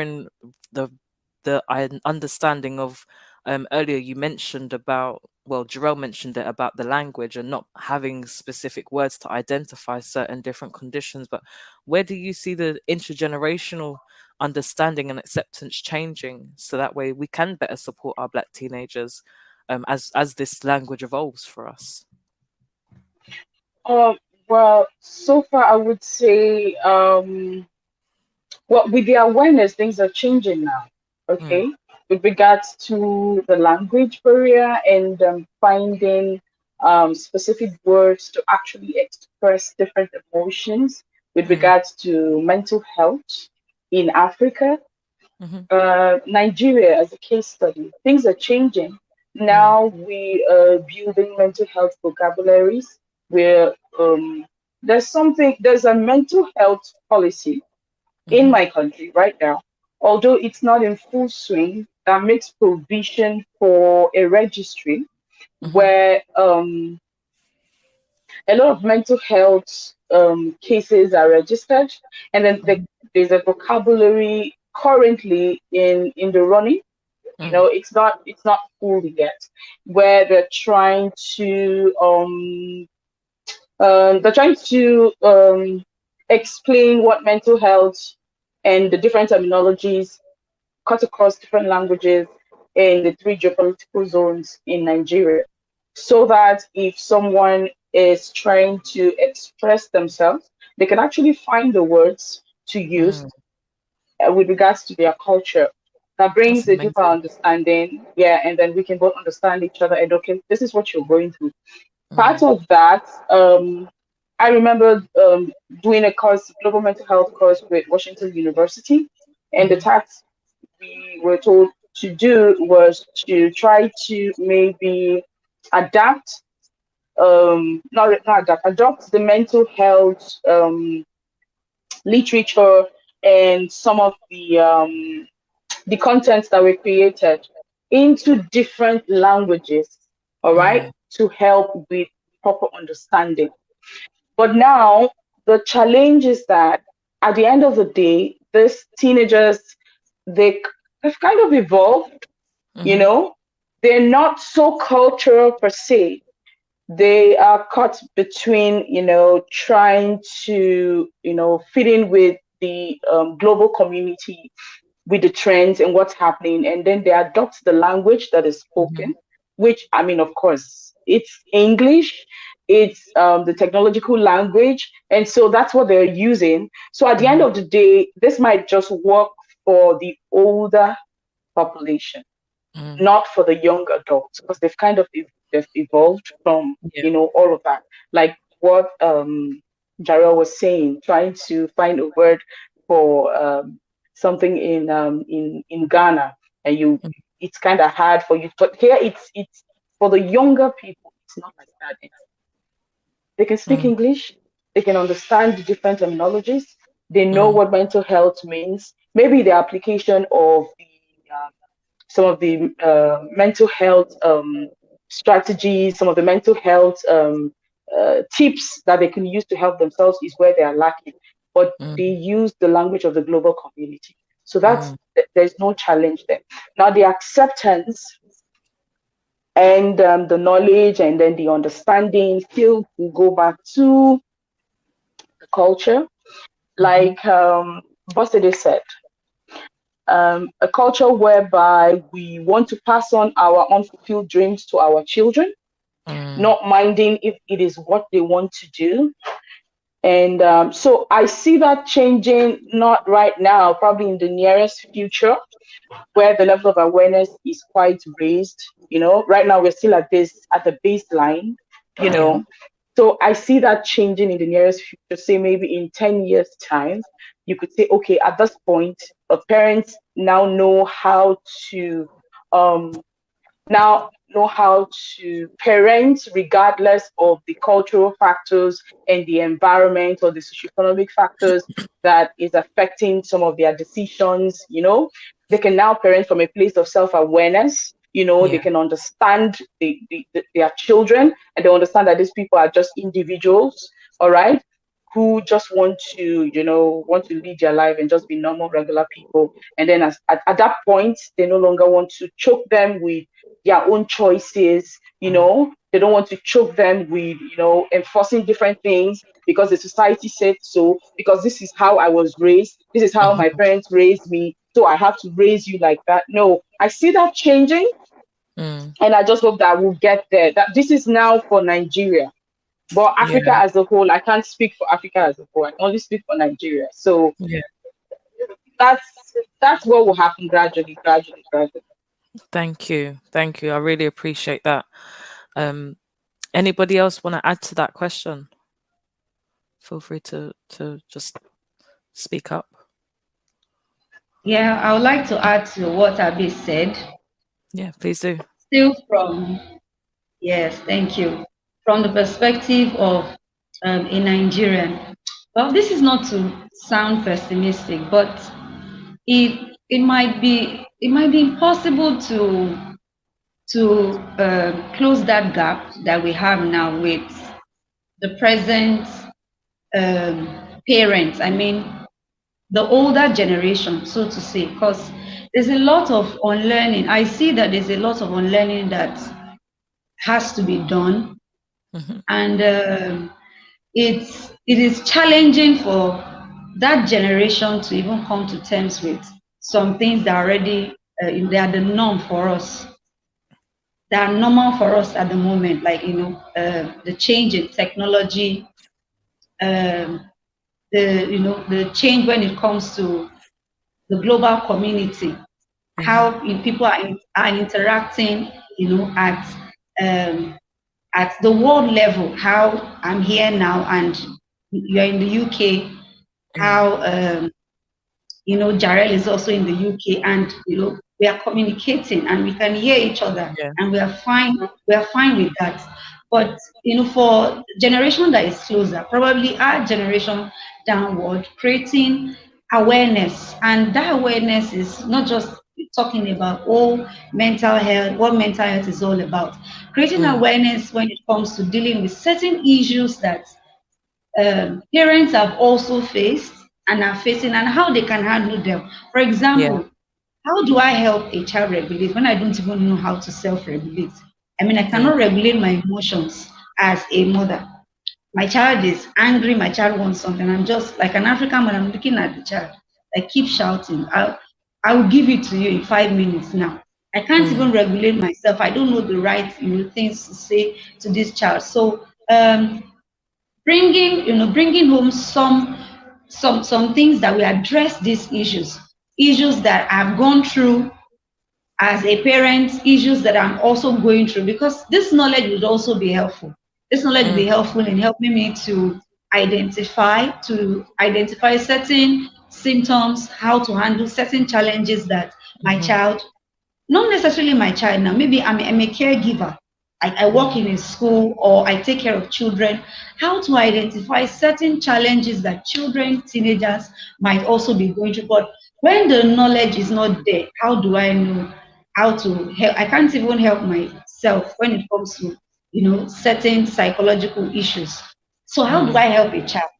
in the understanding of earlier you mentioned about, well, Jarell mentioned it about the language and not having specific words to identify certain different conditions, but where do you see the intergenerational understanding and acceptance changing so that way we can better support our Black teenagers as this language evolves for us? Um, well, so far I would say, well, with the awareness, things are changing now. Mm, Okay, with regards to the language barrier and finding specific words to actually express different emotions with mm, regards to mental health in Africa. mm-hmm, Nigeria, as a case study, things are changing. mm, Now we are building mental health vocabularies where there's a mental health policy in mm-hmm, my country right now, although it's not in full swing, that makes provision for a registry mm-hmm, where a lot of mental health cases are registered, and then mm-hmm, there's a vocabulary currently in the running. You mm, know, it's not full yet, where they're trying to explain what mental health and the different terminologies cut across different languages in the three geopolitical zones in Nigeria, so that if someone is trying to express themselves, they can actually find the words to use mm. with regards to their culture. That That's brings a deeper amazing. understanding, yeah, and then we can both understand each other. And okay, this is what you're going through. Part Mm, of that, I remember doing a course, global mental health course with Washington University, and the mm-hmm, task we were told to do was to try to maybe adapt, not adapt, adopt the mental health literature and some of the contents that were created into different languages, all right, mm, to help with proper understanding. But now the challenge is that at the end of the day, these teenagers, they've kind of evolved, you mm-hmm, know, they're not so cultural per se. They are caught between, trying to, fit in with the global community, with the trends and what's happening, and then they adopt the language that is mm-hmm, spoken, which, I mean, of course, it's English, it's the technological language, and so that's what they're using. So at the end mm-hmm, of the day, this might just work for the older population, mm. not for the young adults, because they've kind of they've evolved from Yeah. all of that, like what Jarrell was saying, trying to find a word for something in Ghana, and it's kind of hard for you, but here it's for the younger people, it's not like that. They can speak Mm, English, they can understand the different terminologies, they know mm, what mental health means, maybe the application of some of the mental health strategies, some of the mental health tips that they can use to help themselves is where they are lacking. But they mm, use the language of the global community. So mm, there's no challenge there. Now, the acceptance and the knowledge and then the understanding still will go back to the culture. mm-hmm, Like Bosede said, a culture whereby we want to pass on our unfulfilled dreams to our children, mm, not minding if it is what they want to do. And so I see that changing, not right now, probably in the nearest future, where the level of awareness is quite raised. Right now we're still at the baseline, you yeah. know. So I see that changing in the nearest future, say maybe in 10 years' time. You could say, okay, at this point, parents now know how to um, parent regardless of the cultural factors and the environment or the socioeconomic factors that is affecting some of their decisions. They can now parent from a place of self-awareness. They Yeah. can understand their children, and they understand that these people are just individuals, all right, who just want to, want to lead their life and just be normal, regular people. And then at that point, they no longer want to choke them with their own choices. They don't want to choke them with, enforcing different things because the society said so, because this is how I was raised. This is how my parents raised me. So I have to raise you like that. No, I see that changing. Mm. And I just hope that we'll get there. That this is now for Nigeria. But Yeah. Africa as a whole, I can't speak for Africa as a whole. I can only speak for Nigeria. So Yeah. that's what will happen gradually, gradually, gradually. Thank you. Thank you. I really appreciate that. Anybody else want to add to that question? Feel free to just speak up. Yeah, I would like to add to what Abi said. Yeah, please do. Still yes, thank you. From the perspective of a Nigerian, well, this is not to sound pessimistic, but it might be impossible to close that gap that we have now with the present parents. I mean, the older generation, so to say, because there's a lot of unlearning. I see that there's a lot of unlearning that has to be done, and it is challenging for that generation to even come to terms with some things that are already they are the norm for us. They are normal for us at the moment, like the change in technology, um, the change when it comes to the global community, how people are interacting, at the world level. How I'm here now and you're in the UK. How Jarell is also in the UK, and we are communicating and we can hear each other, Yeah. and we are fine. We are fine with that. But for generation that is closer, probably our generation downward, creating awareness, and that awareness is not just talking about mental health, what mental health is all about. Creating awareness when it comes to dealing with certain issues that parents have also faced and are facing, and how they can handle them. For Yeah. example, how do I help a child regulate when I don't even know how to self-regulate? I mean, I Yeah. cannot regulate my emotions as a mother. My child is angry, my child wants something. I'm just like an African when I'm looking at the child. I keep shouting, I will give it to you in 5 minutes now. I can't even regulate myself. I don't know the right things to say to this child. So bringing home some things that will address these issues that I've gone through as a parent, issues that I'm also going through, because this knowledge would also be helpful. This knowledge will be helpful in helping me to identify certain symptoms, how to handle certain challenges that my child, not necessarily my child now, maybe I'm a caregiver. I work in a school or I take care of children, how to identify certain challenges that children, teenagers might also be going through. But when the knowledge is not there, how do I know how to help? I can't even help myself when it comes to, certain psychological issues. So how do I help a child?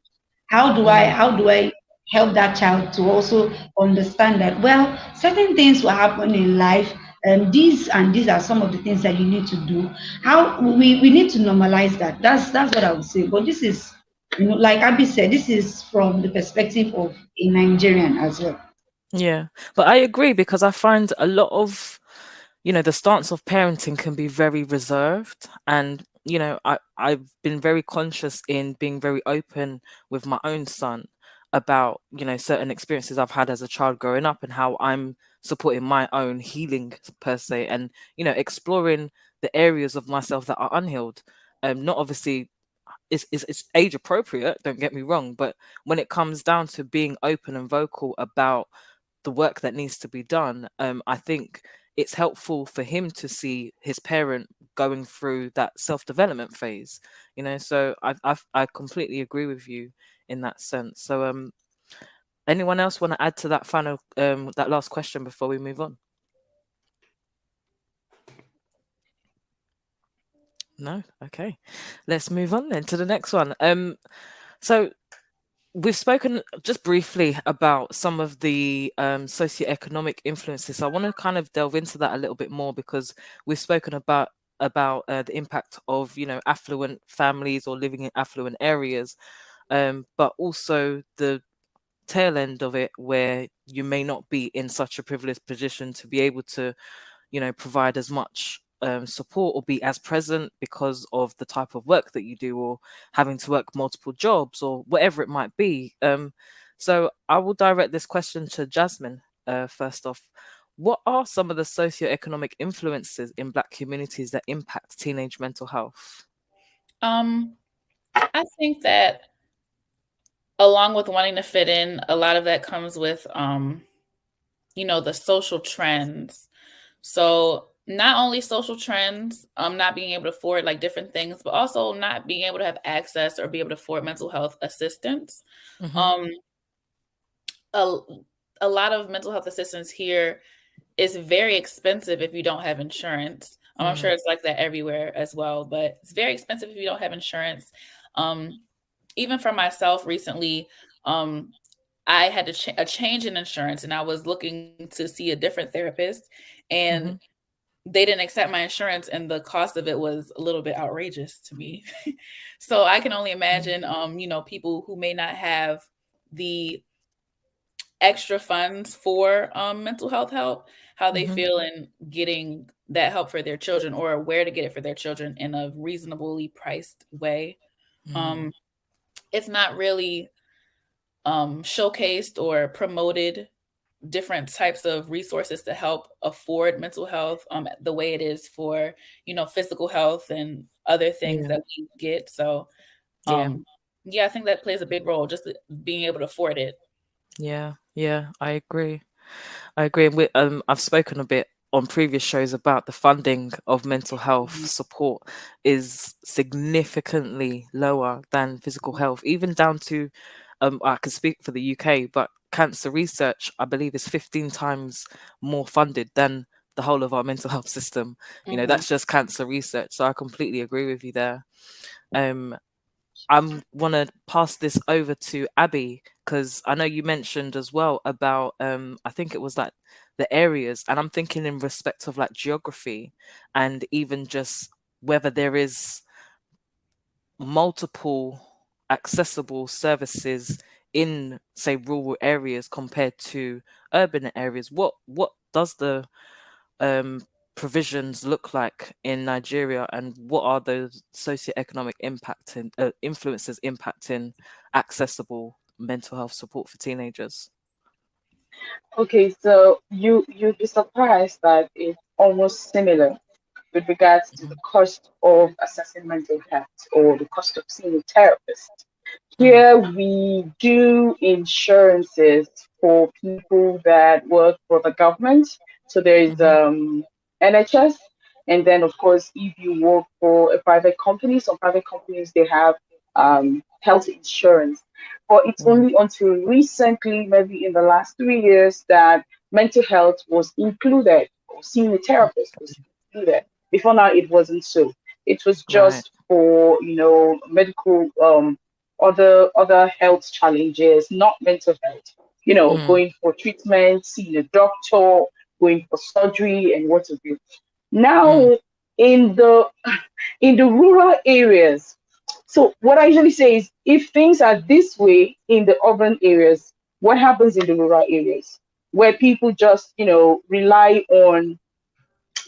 How do I help that child to also understand that, well, certain things will happen in life, and these are some of the things that you need to do. How we need to normalize that. That's what I would say. But this is, like Abby said, this is from the perspective of a Nigerian as well. Yeah, but I agree, because I find a lot of, the stance of parenting can be very reserved. And, I've been very conscious in being very open with my own son about, certain experiences I've had as a child growing up and how I'm supporting my own healing per se, and, exploring the areas of myself that are unhealed. Not obviously it's age appropriate, don't get me wrong, but when it comes down to being open and vocal about the work that needs to be done, I think it's helpful for him to see his parent going through that self-development phase. So I completely agree with you in that sense. So anyone else want to add to that final that last question before we move on? No? Okay, let's move on then to the next one. So we've spoken just briefly about some of the socioeconomic influences. So I want to kind of delve into that a little bit more, because we've spoken about the impact of, you know, affluent families or living in affluent areas, but also the tail end of it, where you may not be in such a privileged position to be able to, you know, provide as much support or be as present because of the type of work that you do, or having to work multiple jobs, or whatever it might be. So I will direct this question to Jasmine. First off, what are some of the socioeconomic influences in Black communities that impact teenage mental health? I think that along with wanting to fit in, a lot of that comes with, you know, the social trends. So not only social trends, not being able to afford like different things, but also not being able to have access or be able to afford mental health assistance. Mm-hmm. A lot of mental health assistance here is very expensive if you don't have insurance. I'm sure it's like that everywhere as well, but it's very expensive if you don't have insurance. Even for myself recently, I had a change in insurance, and I was looking to see a different therapist, and they didn't accept my insurance, and the cost of it was a little bit outrageous to me. So I can only imagine, you know, people who may not have the extra funds for mental health help, how they feel in getting that help for their children, or where to get it for their children in a reasonably priced way. It's not really showcased or promoted different types of resources to help afford mental health the way it is for, you know, physical health and other things that we get. So yeah, I think that plays a big role, just being able to afford it. Yeah, I agree. And I've spoken a bit on previous shows about the funding of mental health support is significantly lower than physical health, even down to, I can speak for the UK, but cancer research, I believe, is 15 times more funded than the whole of our mental health system. You know, that's just cancer research. So I completely agree with you there. I want to pass this over to Abby, because I know you mentioned as well about I think it was like the areas, and I'm thinking in respect of like geography, and even just whether there is multiple accessible services in, say, rural areas compared to urban areas. What does the provisions look like in Nigeria, and what are those socioeconomic influences impacting accessible mental health support for teenagers? Okay, so you'd be surprised that it's almost similar with regards to the cost of assessing mental health or the cost of seeing a therapist. Here we do insurances for people that work for the government. So there is NHS, and then of course if you work for a private company, some private companies they have health insurance. But it's only until recently, maybe in the last 3 years, that mental health was included, or seeing a therapist was included. Before now, it wasn't so. It was Right. just for, you know, medical other health challenges, not mental health. You know, going for treatment, seeing a doctor, going for surgery, and what have you. Now, in the in the rural areas, so what I usually say is, if things are this way in the urban areas, what happens in the rural areas where people just, you know, rely on,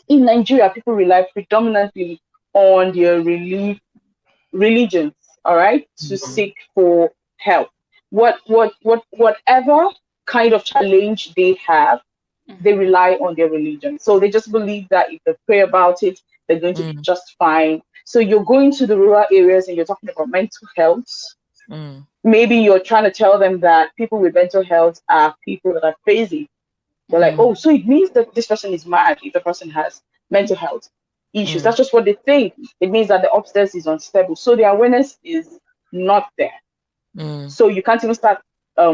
in Nigeria, people rely predominantly on their religions, all right, to seek for help. Whatever kind of challenge they have, they rely on their religion. So they just believe that if they pray about it, they're going to be just fine. So you're going to the rural areas and you're talking about mental health. Maybe you're trying to tell them that people with mental health are people that are crazy. They're like, oh, so it means that this person is mad if the person has mental health issues. That's just what they think. It means that the upstairs is unstable. So the awareness is not there. So you can't even start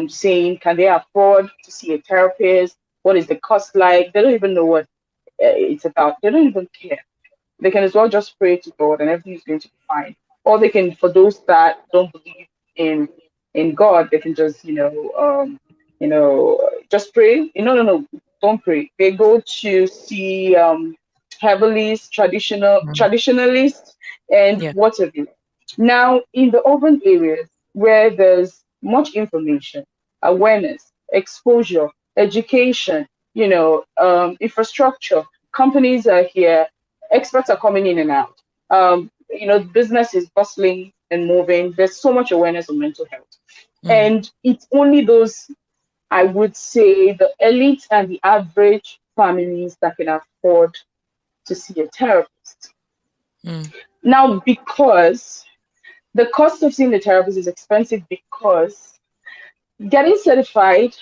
saying, can they afford to see a therapist? What is the cost like? They don't even know what it's about. They don't even care. They can as well just pray to God and everything is going to be fine. Or they can, for those that don't believe in in God, they can just, just pray. No, don't pray. They go to see herbalists, traditionalists, and Yeah. whatever. Now, in the urban areas where there's much information, awareness, exposure, education, infrastructure, companies are here, experts are coming in and out. Business is bustling and moving. There's so much awareness on mental health. And it's only those, I would say, the elite and the average families that can afford to see a therapist. Now, because the cost of seeing the therapist is expensive, because getting certified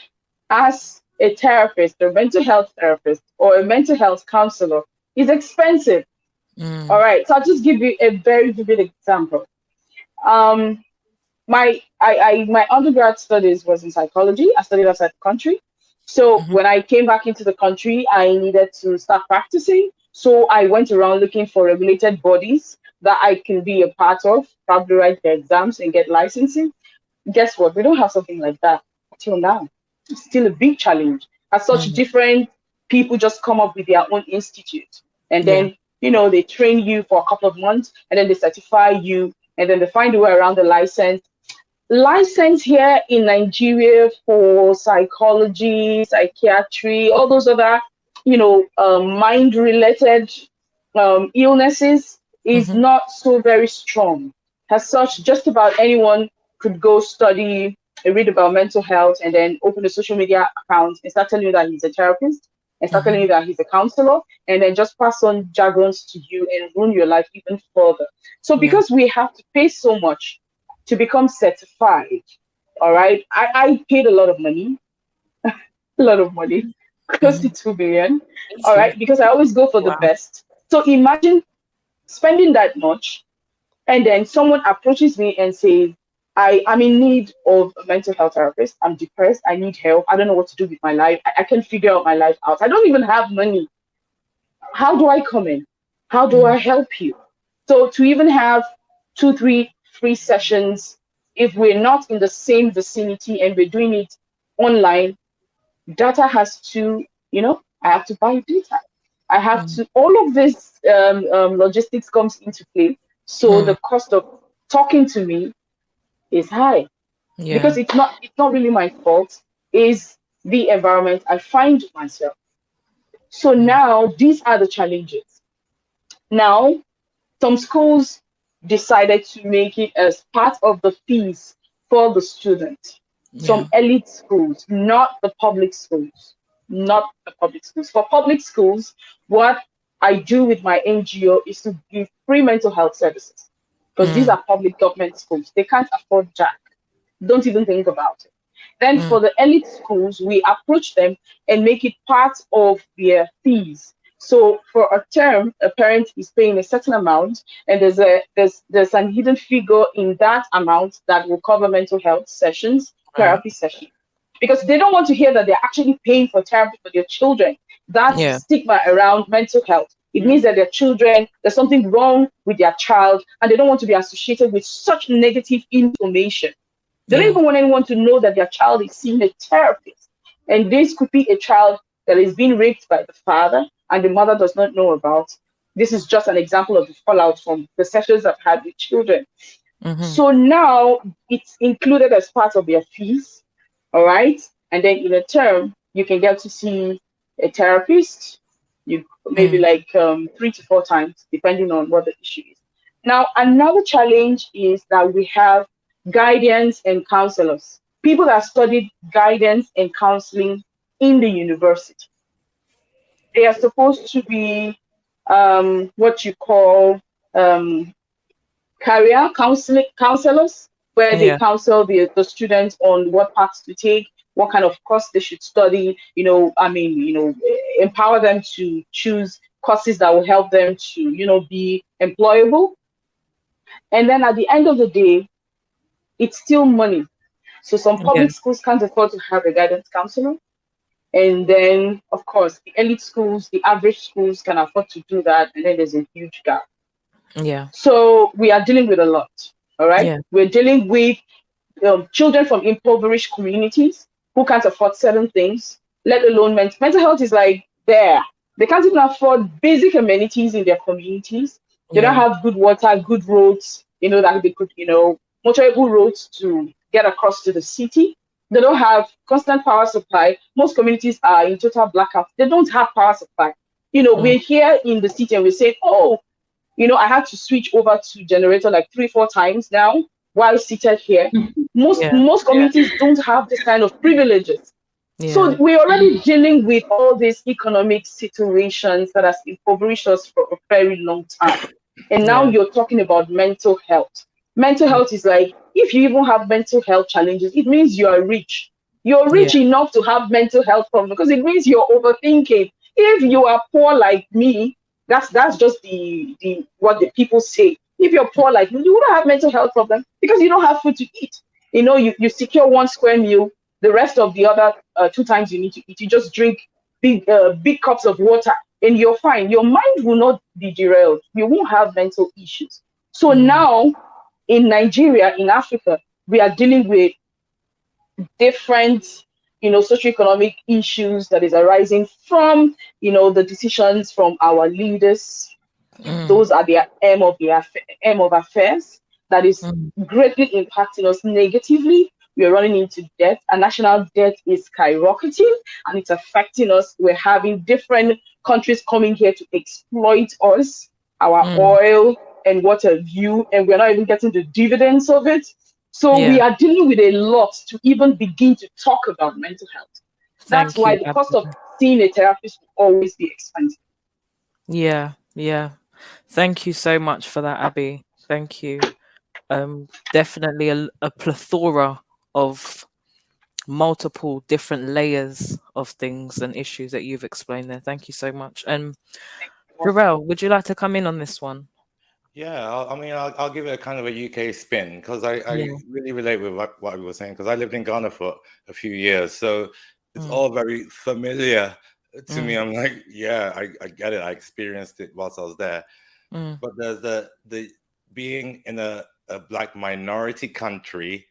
as a therapist, a mental health therapist, or a mental health counselor is expensive. All right. So I'll just give you a very vivid example. My undergrad studies was in psychology. I studied outside the country. So when I came back into the country, I needed to start practicing. So I went around looking for regulated bodies that I can be a part of, probably write the exams and get licensing. Guess what? We don't have something like that till now. It's still a big challenge. As such, different people just come up with their own institute. And then, they train you for a couple of months, and then they certify you, and then they find a way around the license. License here in Nigeria for psychology, psychiatry, all those other, mind-related illnesses is not so very strong. As such, just about anyone could go study, read about mental health, and then open a social media account and start telling you that he's a therapist, and start telling you that he's a counselor, and then just pass on jargons to you and ruin your life even further. So because we have to pay so much to become certified, all right, I paid a lot of money, close to 2 billion, all right, because I always go for the best. So imagine spending that much, and then someone approaches me and says, I'm in need of a mental health therapist. I'm depressed. I need help. I don't know what to do with my life. I can't figure out my life out. I don't even have money. How do I come in? How do I help you? So to even have 2, 3 free sessions, if we're not in the same vicinity and we're doing it online, data has to, I have to buy data. I have to, all of this logistics comes into play. So the cost of talking to me is high, because it's not really my fault. Is the environment I find myself. So now these are the challenges. Now, some schools decided to make it as part of the fees for the student. Some elite schools, not the public schools. For public schools, what I do with my NGO is to give free mental health services. Because these are public government schools. They can't afford jack. Don't even think about it. Then for the elite schools, we approach them and make it part of their fees. So for a term, a parent is paying a certain amount, and there's a hidden figure in that amount that will cover mental health sessions, therapy sessions. Because they don't want to hear that they're actually paying for therapy for their children. That's stigma around mental health. It means that their children, there's something wrong with their child, and they don't want to be associated with such negative information. They don't even want anyone to know that their child is seeing a therapist. And this could be a child that is being raped by the father and the mother does not know about. This is just an example of the fallout from the sessions I've had with children. So now it's included as part of their fees, all right? And then in a term, you can get to see a therapist, you maybe like 3 to 4 times, depending on what the issue is. Now, another challenge is that we have guidance and counselors. People that studied guidance and counseling in the university. They are supposed to be what you call career counselors, where they counsel the students on what paths to take, what kind of course they should study, empower them to choose courses that will help them to, be employable. And then at the end of the day, it's still money. So some public schools can't afford to have a guidance counselor. And then, of course, the elite schools, the average schools can afford to do that. And then there's a huge gap. So we are dealing with a lot. All right. We're dealing with children from impoverished communities who can't afford certain things, let alone mental health is like there. They can't even afford basic amenities in their communities. They don't have good water, good roads, that they could, motorable roads to get across to the city. They don't have constant power supply. Most communities are in total blackout. They don't have power supply. We're here in the city and we say, oh, I had to switch over to generator like 3-4 times now while seated here. Most communities don't have this kind of privileges. So we're already dealing with all these economic situations that has impoverished us for a very long time. And now you're talking about mental health. Mental health is like, if you even have mental health challenges, it means you are rich. You're rich enough to have mental health problems because it means you're overthinking. If you are poor like me, that's just the what the people say. If you're poor like me, you wouldn't have mental health problems because you don't have food to eat. You secure 1 square meal. The rest of the other 2 times you need to eat, you just drink big cups of water and you're fine. Your mind will not be derailed. You won't have mental issues. So now in Nigeria, in Africa, we are dealing with different socioeconomic issues that is arising from the decisions from our leaders. Those are the aim of affairs that is greatly impacting us negatively. We're running into debt, and national debt is skyrocketing, and it's affecting us. We're having different countries coming here to exploit us, our oil and what have you, and we're not even getting the dividends of it. So we are dealing with a lot to even begin to talk about mental health. That's why the cost of seeing a therapist will always be expensive. Yeah. Thank you so much for that, Abby. Thank you. Definitely a plethora of multiple different layers of things and issues that you've explained there. Thank you so much. And Jarrell, would you like to come in on this one? Yeah, I'll give it a kind of a UK spin because I really relate with what we were saying because I lived in Ghana for a few years, so it's all very familiar to me. I'm like, I get it. I experienced it whilst I was there. But there's the being in a Black minority country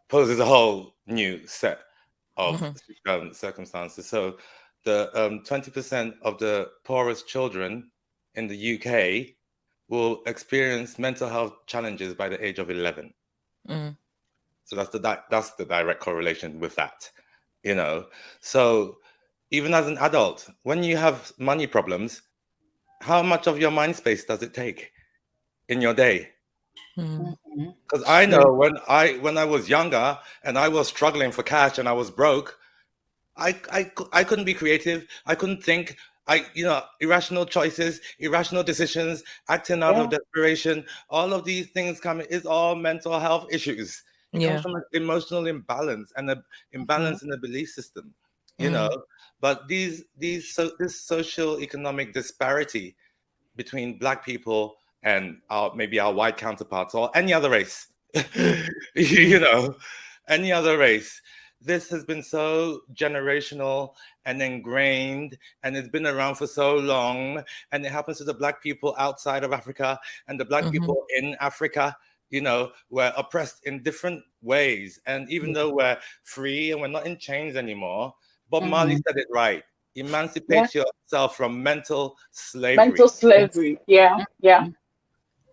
poses a whole new set of circumstances. So the 20% of the poorest children in the UK will experience mental health challenges by the age of 11. So that's the direct correlation with that, So even as an adult, when you have money problems, how much of your mind space does it take in your day? Because I know when I was younger and I was struggling for cash and I was broke, I couldn't be creative. I couldn't think. Irrational choices, irrational decisions, acting out of desperation, all of these things is all mental health issues. It comes from an emotional imbalance and an imbalance in the belief system, But this social economic disparity between Black people and maybe our white counterparts or any other race, any other race. This has been so generational and ingrained, and it's been around for so long, and it happens to the Black people outside of Africa and the Black people in Africa. We're oppressed in different ways, and even though we're free and we're not in chains anymore, Bob Marley said it right: emancipate yourself from mental slavery. Mental slavery, yeah.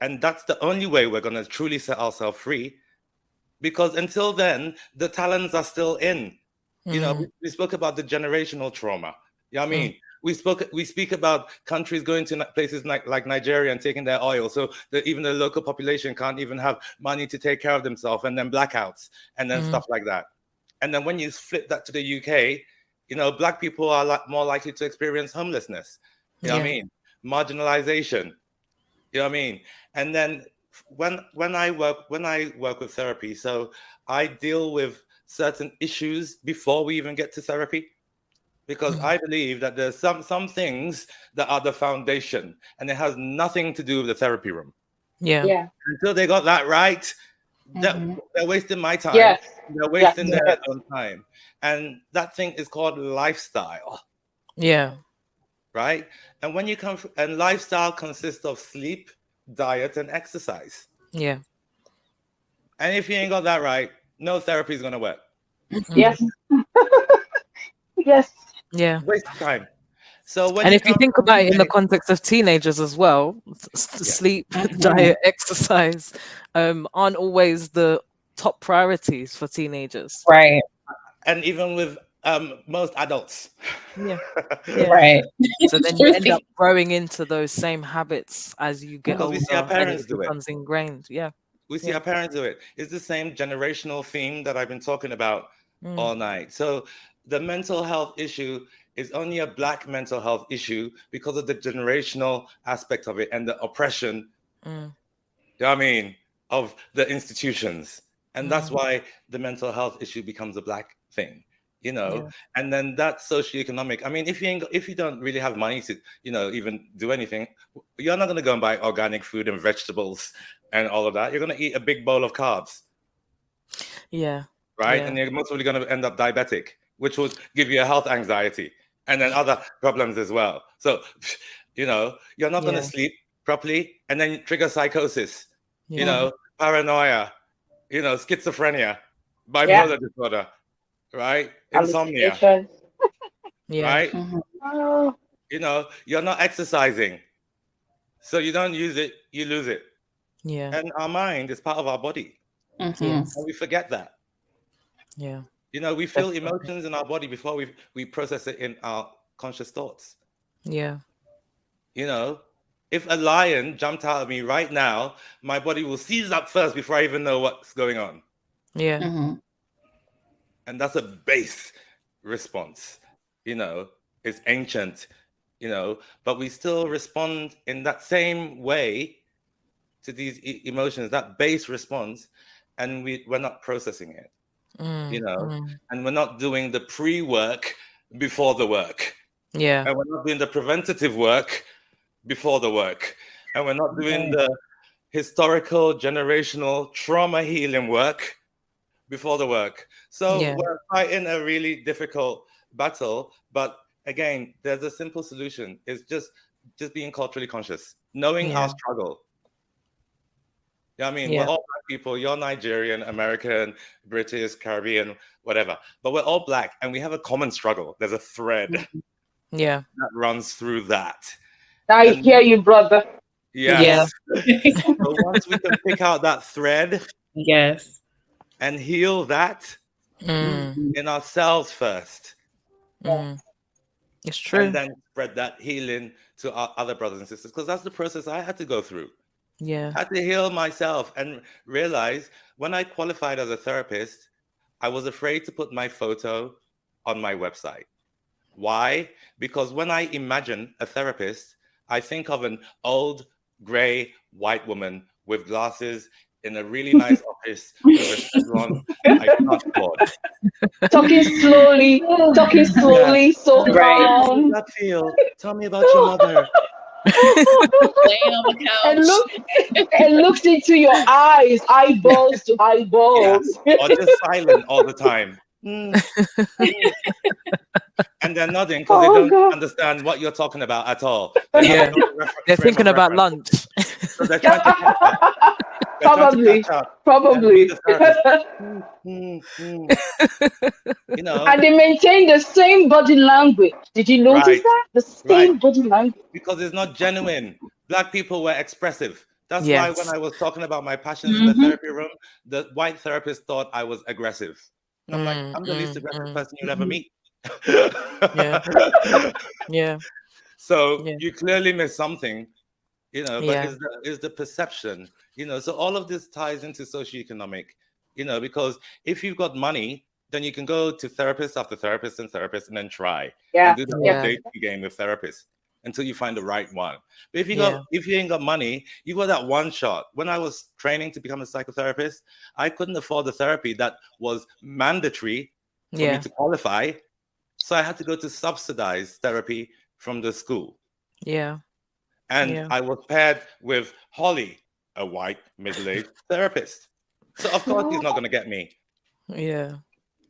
And that's the only way we're going to truly set ourselves free. Because until then, the talents are still in. We spoke about the generational trauma. We speak about countries going to places like Nigeria and taking their oil, so that even the local population can't even have money to take care of themselves, and then blackouts, and then stuff like that. And then when you flip that to the UK, Black people are more likely to experience homelessness. What I mean? Marginalization. And then when I work with therapy, so I deal with certain issues before we even get to therapy, because I believe that there's some things that are the foundation, and it has nothing to do with the therapy room. Until they got that right, they're wasting my time. They're wasting their own time, and that thing is called lifestyle. Right. And when you and lifestyle consists of sleep, diet, and exercise. And if you ain't got that right, no therapy is gonna work. Yes. Yes. Yeah. Waste of time. So when And if you come think from about it in the UK context of teenagers as well, sleep, diet, exercise aren't always the top priorities for teenagers. Right. and even with most adults. Yeah. Yeah. Right. So then you end up growing into those same habits as you get Because older, we see our and parents it do it. becomes ingrained. Yeah. We see Yeah. our parents do it. It's the same generational theme that I've been talking about Mm. all night. So the mental health issue is only a Black mental health issue because of the generational aspect of it and the oppression, Mm. you know what I mean, of the institutions. And that's Mm. why the mental health issue becomes a Black thing, you know. Yeah. And then that's socioeconomic. I mean, if you don't really have money to, you know, even do anything, you're not going to go and buy organic food and vegetables and all of that. You're going to eat a big bowl of carbs, Yeah. right? Yeah. And you're most probably going to end up diabetic, which would give you a health anxiety and then other problems as well. So, you know, you're not going Yeah. to sleep properly and then trigger psychosis, you Yeah. know, paranoia, you know, schizophrenia, bipolar disorder, right? Insomnia, Hallucinations. Yeah. right? Oh, You know, you're not exercising. So you don't use it, you lose it. Yeah. And our mind is part of our body. Mhm. Yes. And we forget that. Yeah. You know, we feel Definitely. emotions in our body before we process it in our conscious thoughts. Yeah. You know, if a lion jumped out at me right now, my body will seize up first before I even know what's going on. Yeah. Mhm. And that's a base response. You know, it's ancient, you know, but we still respond in that same way to these emotions, that base response, and we're not processing it, you Mm. know, Mm. and we're not doing the pre-work before the work, Yeah. and we're not doing the preventative work before the work, and we're not doing the historical, generational trauma healing work before the work. So Yeah. we're fighting a really difficult battle, but again, there's a simple solution. It's just being culturally conscious, knowing our Yeah. struggle. Yeah, I mean, Yeah. we're all Black people. You're Nigerian, American, British, Caribbean, whatever. But we're all Black, and we have a common struggle. There's a thread Yeah. that runs through that. I And hear you, brother. yes. So once we can pick out that thread Yes. and heal that Mm. in ourselves first, Mm. It's true. and then spread that healing to our other brothers and sisters, because that's the process I had to go through. Yeah. I had to heal myself and realize when I qualified as a therapist, I was afraid to put my photo on my website. Why? Because when I imagine a therapist, I think of an old, gray, white woman with glasses in a really nice office with a salon I can't afford. Talking slowly, so Right. How calm. does that feel? Tell me about your mother. Laying on the couch. and looks into your eyes, eyeballs to eyeballs. Or just silent all the time. Mm. And they're nodding because Oh, they don't God. understand what you're talking about at all. Yeah. They're frame thinking of about reference. lunch. So they're trying to catch up. They're trying to Probably. catch up. Probably. And be the therapist. You know, And they maintain the same body language. Did you notice Right. that? The same body language. because it's not genuine. Black people were expressive. That's why Yes. when I was talking about my passions in the therapy room, the white therapist thought I was aggressive. And I'm like, I'm the least aggressive person you'll ever meet. Yeah. Yeah. So Yeah. you clearly missed something, you know, but Yeah. is the perception, you know. So all of this ties into socioeconomic, you know, because if you've got money, then you can go to therapist after therapist and therapist and then try Yeah. and do the whole Yeah. dating game with therapists until you find the right one. But if you Yeah. got if you ain't got money, you got that one shot. When I was training to become a psychotherapist, I couldn't afford the therapy that was mandatory for Yeah. me to qualify. So I had to go to subsidized therapy from the school. Yeah. And Yeah. I was paired with Holly, a white middle-aged therapist. So of course he's not going to get me, Yeah.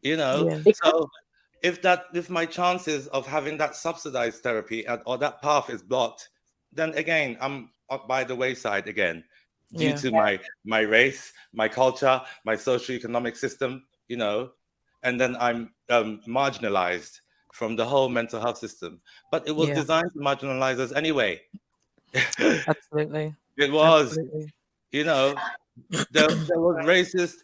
you know. Yeah. So if my chances of having that subsidized therapy or that path is blocked, then again I'm up by the wayside again. due to my race, my culture, my socioeconomic system, you know, and then I'm marginalized from the whole mental health system. But it was designed to marginalize us anyway. Absolutely. It was, Absolutely. you know, there was racist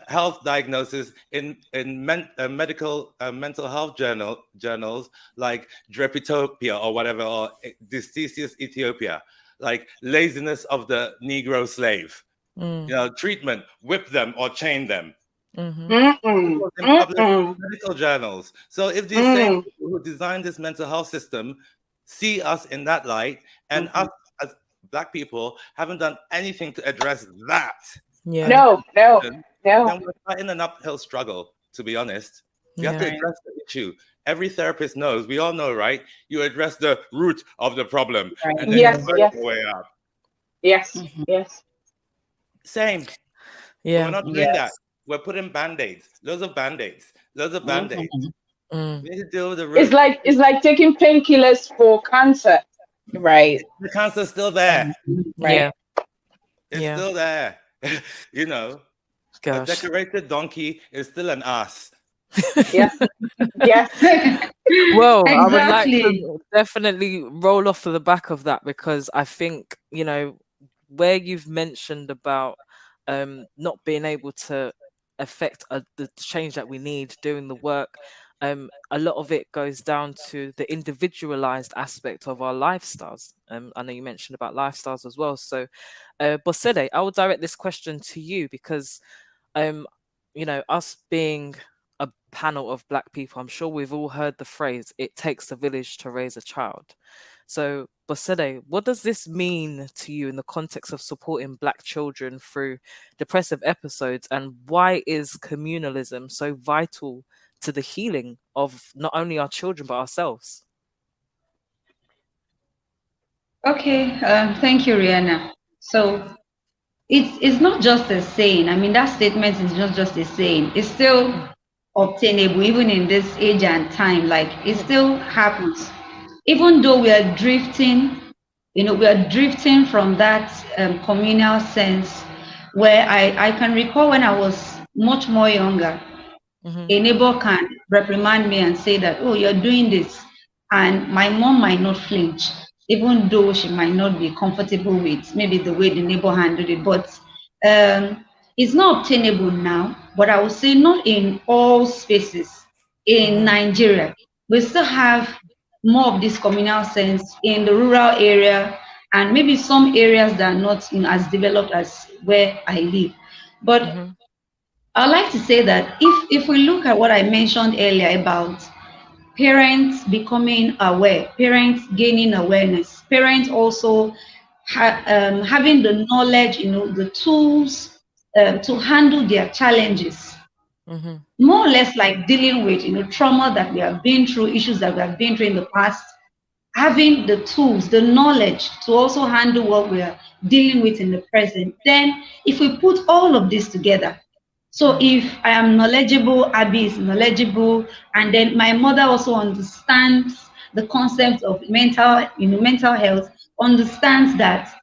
health diagnosis in medical mental health journals like Drepitopia or whatever, or Dysthesis Ethiopia, like laziness of the Negro slave. You know, treatment, whip them or chain them. In public medical journals. So if these same people who designed this mental health system see us in that light, and us as Black people haven't done anything to address that, No. then we're fighting an uphill struggle, to be honest. You have to address the issue. Every therapist knows, we all know, right? You address the root of the problem, and then you work your way up. Yes. Same. Yeah. But we're not doing that. We're putting band-aids, loads of band-aids. We need to deal with the root. It's like taking painkillers for cancer. Right. The cancer's still there. Right. It's still there. You know, Gosh. a decorated donkey is still an ass. Yes. Well, Exactly. I would like to definitely roll off of the back of that, because I think, you know, where you've mentioned about not being able to affect the change that we need doing the work, a lot of it goes down to the individualized aspect of our lifestyles. I know you mentioned about lifestyles as well. So, Bosede, I will direct this question to you because, you know, us being a panel of Black people, I'm sure we've all heard the phrase, it takes a village to raise a child. So, Bosede, what does this mean to you in the context of supporting Black children through depressive episodes, and why is communalism so vital to the healing of not only our children but ourselves? Okay, thank you, Rihanna. So it's not just a saying. I mean, that statement is not just a saying. It's still obtainable even in this age and time. Like, it still happens. Even though we are drifting, you know, we are drifting from that communal sense, where I can recall when I was much more younger, a neighbor can reprimand me and say that, oh, you're doing this. And my mom might not flinch, even though she might not be comfortable with maybe the way the neighbor handled it. But it's not obtainable now, but I would say not in all spaces. In Nigeria, we still have more of this communal sense in the rural area, and maybe some areas that are not, you know, as developed as where I live. But I'd like to say that if we look at what I mentioned earlier about parents becoming aware, parents gaining awareness, parents also having the knowledge, you know, the tools to handle their challenges, more or less like dealing with, you know, trauma that we have been through, issues that we have been through in the past, having the tools, the knowledge to also handle what we are dealing with in the present. Then if we put all of this together, so if I am knowledgeable, Abby is knowledgeable, and then my mother also understands the concept of mental health, understands that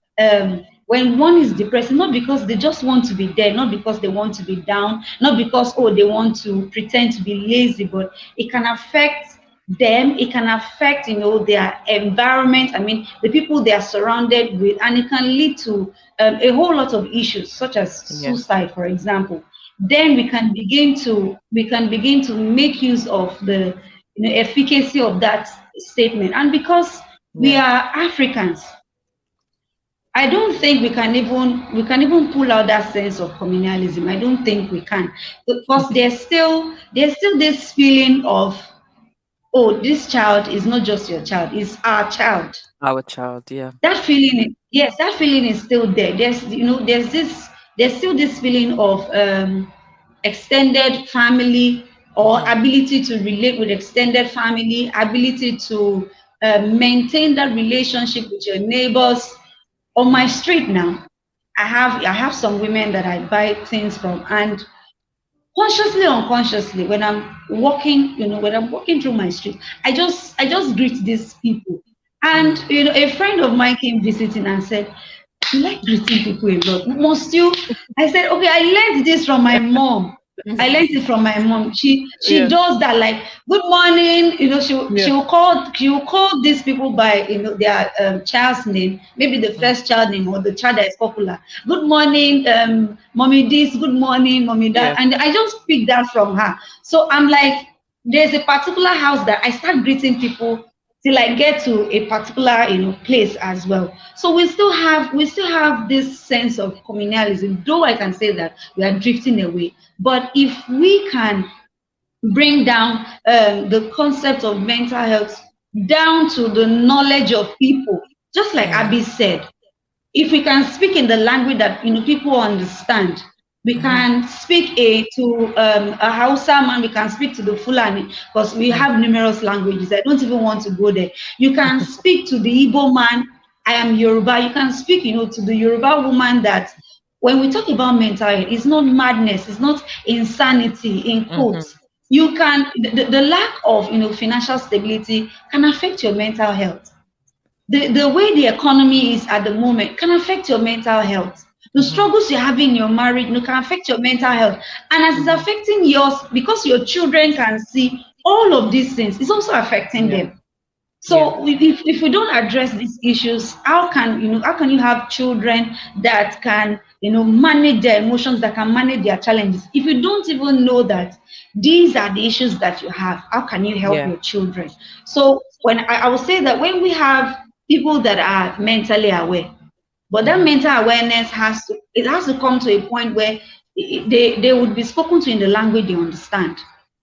when one is depressed, not because they just want to be there, not because they want to be down, not because, oh, they want to pretend to be lazy, but it can affect them, it can affect, you know, their environment, I mean, the people they are surrounded with, and it can lead to a whole lot of issues, such as suicide, for example. Then we can begin to make use of the, you know, efficacy of that statement. And because we are Africans, I don't think we can even pull out that sense of communalism. I don't think we can, because there's still this feeling of, oh, this child is not just your child, it's our child. Our child, yeah. That feeling, yes, that feeling is still there. There's still this feeling of extended family, or ability to relate with extended family, ability to maintain that relationship with your neighbors. On my street now, I have some women that I buy things from, and consciously or unconsciously, when I'm walking, you know, when I'm walking through my street, I just greet these people. And, you know, a friend of mine came visiting and said, You like greeting people a lot. Must you? I said, okay, I learned this from my mom. I learned it from my mom. She Yeah. does that, like, good morning. You know, she will call these people by, you know, their child's name, maybe the first child name or the child that is popular. Good morning, mommy this. Good morning, mommy that. Yeah. And I just picked that from her. So I'm like, there's a particular house that I start greeting people till I get to a particular, you know, place as well. So we still have this sense of communalism, though I can say that we are drifting away. But if we can bring down the concept of mental health down to the knowledge of people, just like Abby said, if we can speak in the language that, you know, people understand, we can speak to a Hausa man, we can speak to the Fulani, because we have numerous languages. I don't even want to go there. You can speak to the Igbo man. I am Yoruba. You can speak, you know, to the Yoruba woman. That when we talk about mental health, it's not madness, it's not insanity in quotes. You can the lack of, you know, financial stability can affect your mental health. The way the economy is at the moment can affect your mental health. The struggles you have in your marriage, you know, can affect your mental health. And as it's affecting yours, because your children can see all of these things, it's also affecting them. So if we don't address these issues, how can you have children that can, you know, manage their emotions, that can manage their challenges? If you don't even know that these are the issues that you have, how can you help your children? So when I would say that when we have people that are mentally aware, but that mental awareness has to come to a point where they would be spoken to in the language they understand.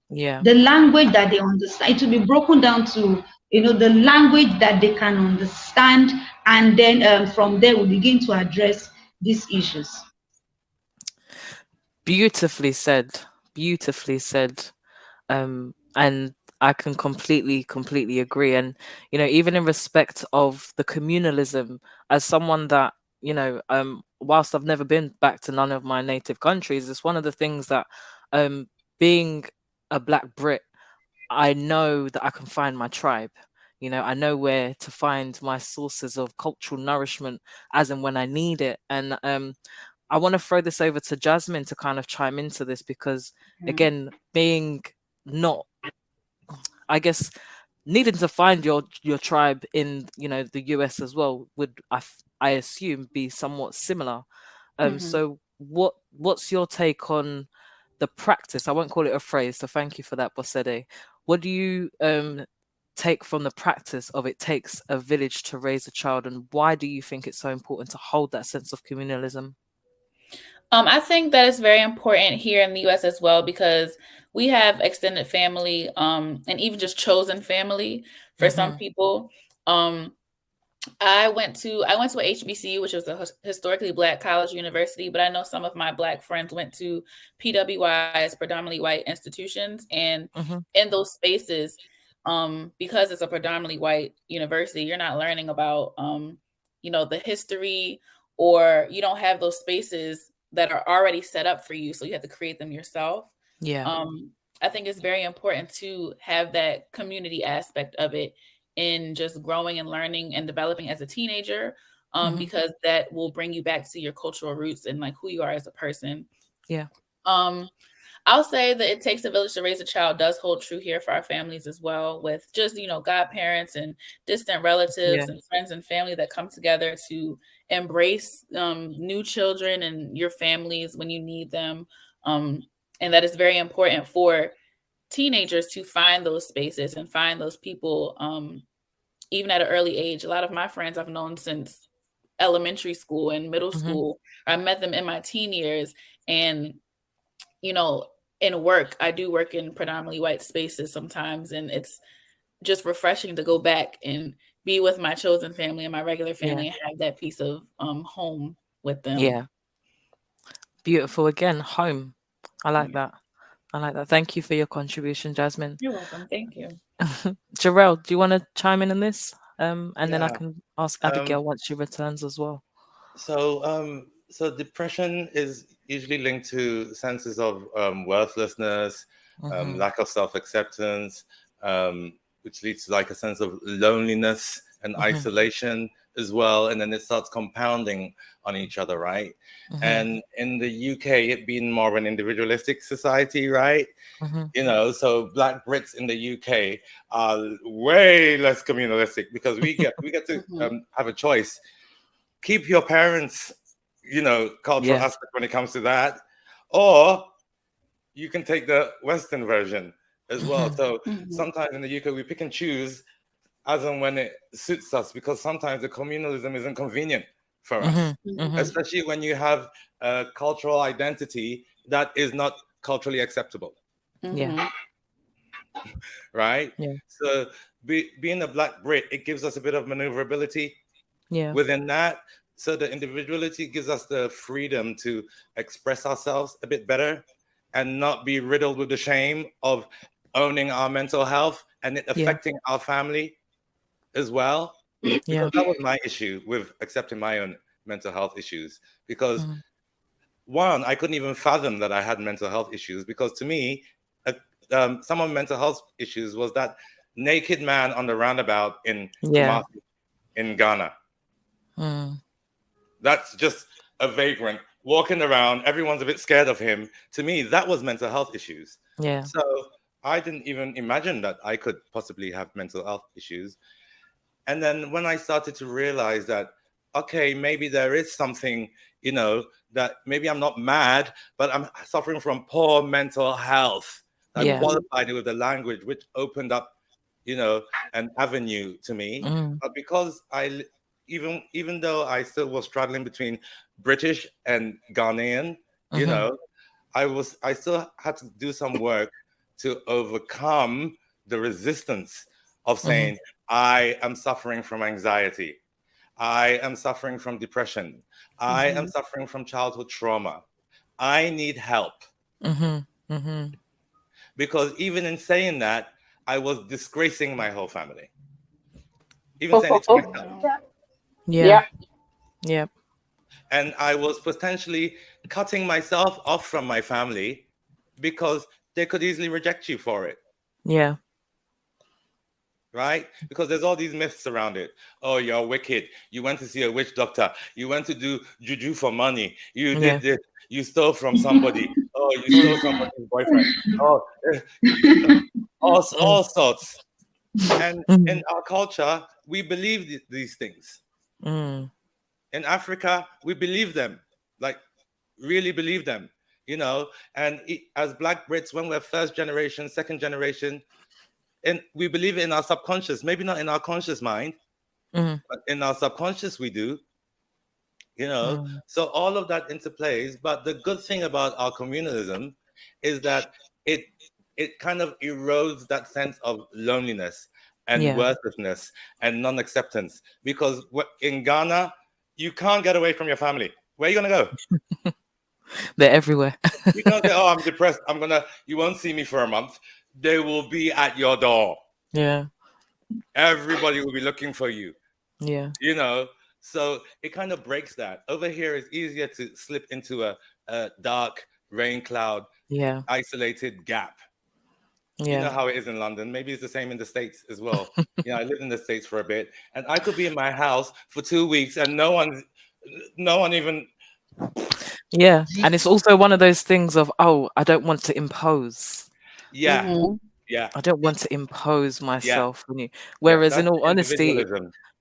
The language that they understand, it will be broken down to, you know, the language that they can understand, and then from there we begin to address these issues. Beautifully said. Beautifully said. And I can completely agree. And, you know, even in respect of the communalism, as someone that, you know, whilst I've never been back to none of my native countries, it's one of the things that, being a Black Brit, I know that I can find my tribe. You know, I know where to find my sources of cultural nourishment as and when I need it. And I want to throw this over to Jasmine to kind of chime into this, because again, being not, I guess, needing to find your tribe in, you know, the US as well would, I assume, be somewhat similar. So what's your take on the practice? I won't call it a phrase, so thank you for that, Bosede. What do you take from the practice of it takes a village to raise a child, and why do you think it's so important to hold that sense of communalism? I think that is very important here in the US as well, because we have extended family, and even just chosen family for some people. I went to a HBCU, which was a historically Black college university, but I know some of my Black friends went to PWIs, predominantly white institutions, and in those spaces, because it's a predominantly white university, you're not learning about, you know, the history, or you don't have those spaces that are already set up for you, so you have to create them yourself. I think it's very important to have that community aspect of it in just growing and learning and developing as a teenager, because that will bring you back to your cultural roots and like who you are as a person. I'll say that it takes a village to raise a child does hold true here for our families as well, with just, you know, godparents and distant relatives and friends and family that come together to embrace new children and your families when you need them. And that is very important for teenagers to find those spaces and find those people, even at an early age. A lot of my friends I've known since elementary school and middle school. I met them in my teen years, and, you know, in work, I do work in predominantly white spaces sometimes, and it's just refreshing to go back and be with my chosen family and my regular family and have that piece of home with them. Beautiful. Again, home. I like that. Thank you for your contribution, Jasmine. You're welcome. Thank you. Jarrell, do you want to chime in on this? And then I can ask Abigail once she returns as well. So depression is usually linked to senses of worthlessness, lack of self-acceptance, which leads to like a sense of loneliness and isolation, as well, and then it starts compounding on each other, right? And in the UK, it being more of an individualistic society, right? You know, so Black Brits in the UK are way less communalistic because we get to have a choice. Keep your parents, you know, cultural aspect when it comes to that, or you can take the Western version as well. So sometimes in the UK, we pick and choose as and when it suits us, because sometimes the communalism isn't convenient for us, especially when you have a cultural identity that is not culturally acceptable. Right? So being a Black Brit, it gives us a bit of maneuverability within that. So the individuality gives us the freedom to express ourselves a bit better and not be riddled with the shame of owning our mental health and it affecting our family as well. Because that was my issue with accepting my own mental health issues. Because one, I couldn't even fathom that I had mental health issues, because to me, some of mental health issues was that naked man on the roundabout in Kumasi, in Ghana. That's just a vagrant walking around. Everyone's a bit scared of him. To me, that was mental health issues. So I didn't even imagine that I could possibly have mental health issues. And then when I started to realize that, okay, maybe there is something, you know, that maybe I'm not mad, but I'm suffering from poor mental health. I qualified it with the language, which opened up, you know, an avenue to me. But because even though I still was straddling between British and Ghanaian, you know, I still had to do some work to overcome the resistance of saying, I am suffering from anxiety. I am suffering from depression. I am suffering from childhood trauma. I need help. Because even in saying that, I was disgracing my whole family. Even saying it to myself. And I was potentially cutting myself off from my family because they could easily reject you for it. Right? Because there's all these myths around it. Oh, you're wicked. You went to see a witch doctor. You went to do juju for money. You did this. You stole from somebody. Oh, you stole somebody's boyfriend. Oh, all sorts. And in our culture, we believe these things. In Africa, we believe them, like really believe them, you know. And as Black Brits, when we're first generation, second generation, and we believe it in our subconscious, maybe not in our conscious mind, but in our subconscious we do, you know. So all of that interplays. But the good thing about our communalism is that it kind of erodes that sense of loneliness and worthlessness and non-acceptance. Because in Ghana, you can't get away from your family. Where are you gonna go? They're everywhere. You can't say, oh, I'm depressed. You won't see me for a month. They will be at your door. Everybody will be looking for you. You know, so it kind of breaks that. Over here, it's easier to slip into a dark rain cloud, isolated gap. You know how it is in London. Maybe it's the same in the States as well. You know, I lived in the States for a bit, and I could be in my house for 2 weeks and no one even. And it's also one of those things of, oh, I don't want to impose. I don't want to impose myself on you. Whereas in all honesty,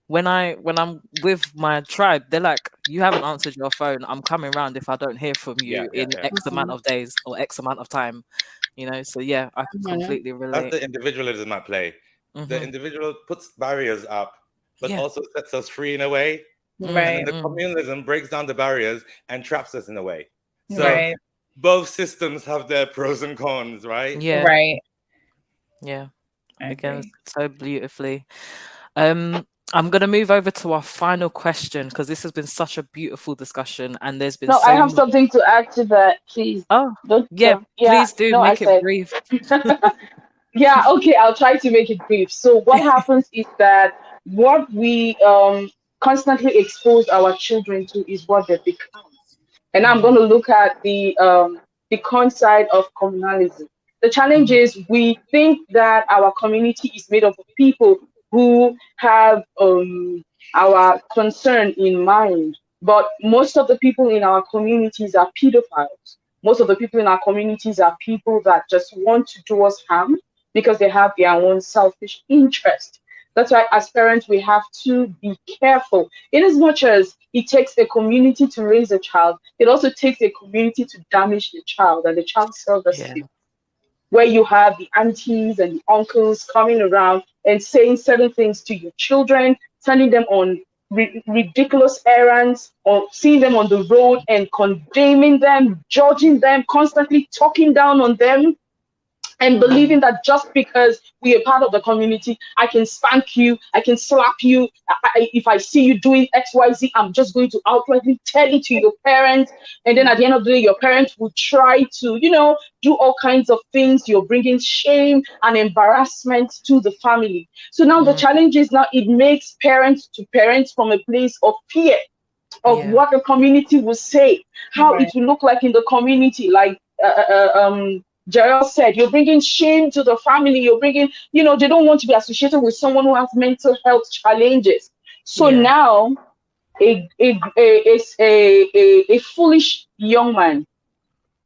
when I'm with my tribe, they're like, you haven't answered your phone. I'm coming round if I don't hear from you in X amount of days or X amount of time. You know, so I can completely relate. That's the individualism at play. The individual puts barriers up, but also sets us free in a way. And the communalism breaks down the barriers and traps us in a way. So both systems have their pros and cons, right? Again, so beautifully. I'm going to move over to our final question, because this has been such a beautiful discussion, and there's been I have something to add to that, please. Please do make it brief. Okay, I'll try to make it brief. So what happens is that what we constantly expose our children to is what they become. And I'm going to look at the con side of communalism. The challenge is we think that our community is made up of people who have our concern in mind. But most of the people in our communities are pedophiles. Most of the people in our communities are people that just want to do us harm because they have their own selfish interest. That's why, as parents, we have to be careful. In as much as it takes a community to raise a child, it also takes a community to damage the child and the child's self-esteem. Where you have the aunties and the uncles coming around and saying certain things to your children, sending them on ridiculous errands, or seeing them on the road and condemning them, judging them, constantly talking down on them, and believing that just because we are part of the community, I can spank you, I can slap you. If I see you doing XYZ, I'm just going to outrightly tell it to your parents. And then at the end of the day, your parents will try to, do all kinds of things. You're bringing shame and embarrassment to the family. So now the challenge is now it makes parents to parents from a place of fear of what the community will say, how it will look like in the community. Like, Jarrell said, you're bringing shame to the family. You're bringing, they don't want to be associated with someone who has mental health challenges. So now, a foolish young man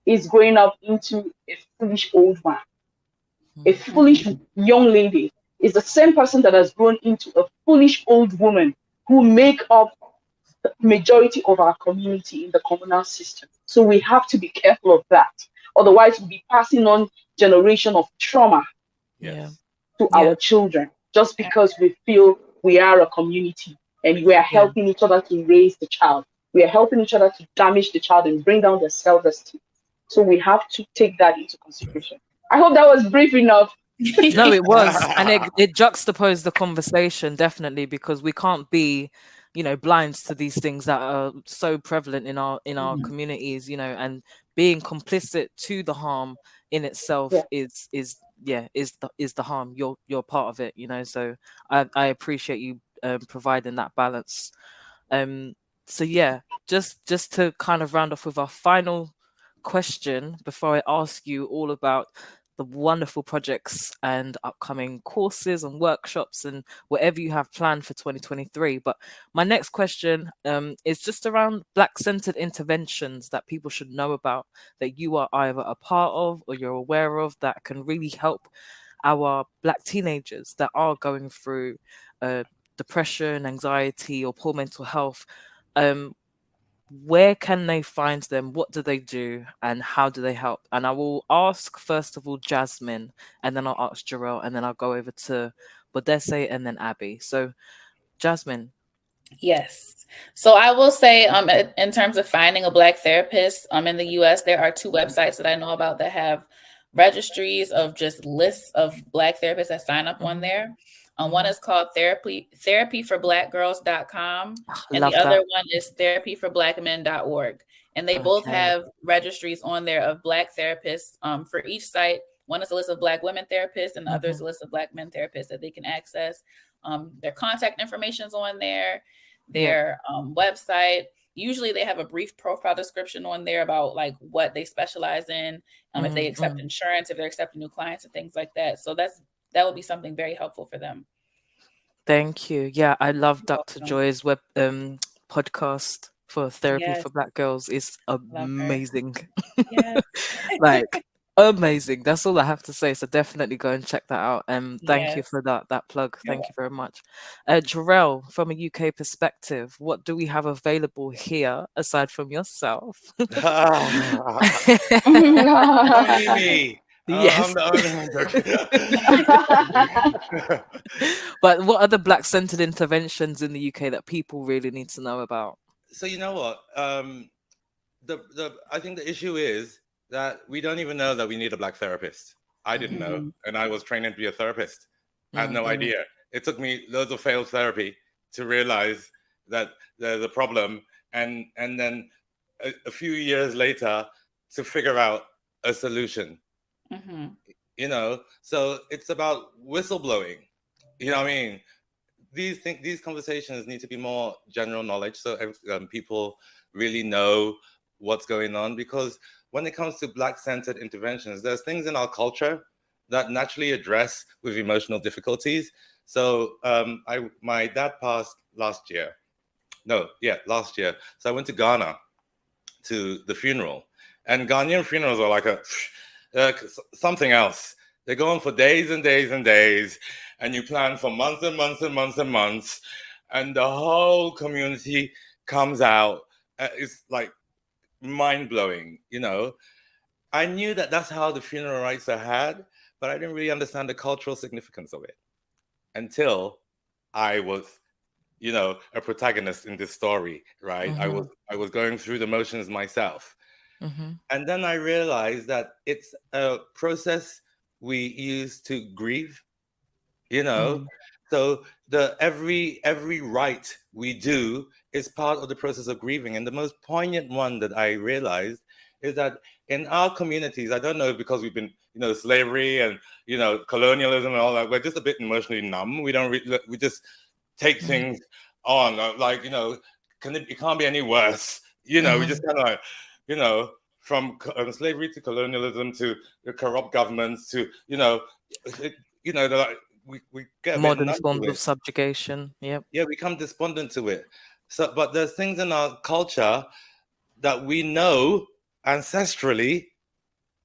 is growing up into a foolish old man. A foolish young lady is the same person that has grown into a foolish old woman who make up the majority of our community in the communal system. So we have to be careful of that. Otherwise, we'll be passing on generation of trauma to our children just because we feel we are a community and we are helping each other to raise the child. We are helping each other to damage the child and bring down their self-esteem. So we have to take that into consideration. I hope that was brief enough. No, it was. And it juxtaposed the conversation, definitely, because we can't be blind to these things that are so prevalent in our communities, and being complicit to the harm in itself is the harm. You're part of it, so I appreciate you providing that balance. So just to kind of round off with our final question before I ask you all about the wonderful projects and upcoming courses and workshops and whatever you have planned for 2023. But my next question is just around Black-centered interventions that people should know about, that you are either a part of or you're aware of, that can really help our Black teenagers that are going through depression, anxiety, or poor mental health. Where can they find them? What do they do? And how do they help? And I will ask, first of all, Jasmine, and then I'll ask Jarrell, and then I'll go over to Bodese and then Abby. So, Jasmine. Yes. So I will say, in terms of finding a Black therapist, in the U.S., there are 2 websites that I know about that have registries of just lists of Black therapists that sign up on there. One is called therapyforblackgirls.com, and the other one is therapyforblackmen.org. And they both have registries on there of Black therapists for each site. One is a list of Black women therapists, and the other is a list of Black men therapists that they can access. Their contact information is on there, their website. Usually they have a brief profile description on there about like what they specialize in, if they accept insurance, if they're accepting new clients and things like that. So that would be something very helpful for them. Thank you. Yeah, I love Dr. Joy's web podcast for Therapy for Black Girls. It's amazing. Like amazing. That's all I have to say. So definitely go and check that out. Thank you for that plug. Thank you very much. Jarrell, from a UK perspective, what do we have available here aside from yourself? Yes. But what are the Black-centered interventions in the UK that people really need to know about? So you know what? I think the issue is that we don't even know that we need a Black therapist. I didn't know, and I was training to be a therapist. I had no idea. It took me loads of failed therapy to realize that there's a problem, and then a few years later to figure out a solution. So it's about whistleblowing. You know what I mean? These conversations need to be more general knowledge, so people really know what's going on. Because when it comes to Black-centered interventions, there's things in our culture that naturally address with emotional difficulties, So my dad passed last year. Last year. So I went to Ghana to the funeral, and Ghanaian funerals are like something else. They go on for days and days and days, and you plan for months and months and months and months, and the whole community comes out. It's like mind-blowing, you know. I knew that that's how the funeral rites are had, but I didn't really understand the cultural significance of it until I was, you know, a protagonist in this story, right? I was going through the motions myself. And then I realized that it's a process we use to grieve, you know. So every rite we do is part of the process of grieving. And the most poignant one that I realized is that in our communities, I don't know, because we've been, you know, slavery and, you know, colonialism and all that, we're just a bit emotionally numb. We don't we just take things on, like, you know, it can't be any worse, you know. We just kind of like, you know, from slavery to colonialism to the corrupt governments to, you know, we get modern forms of subjugation. Yeah, we become despondent to it. So, but there's things in our culture that we know ancestrally,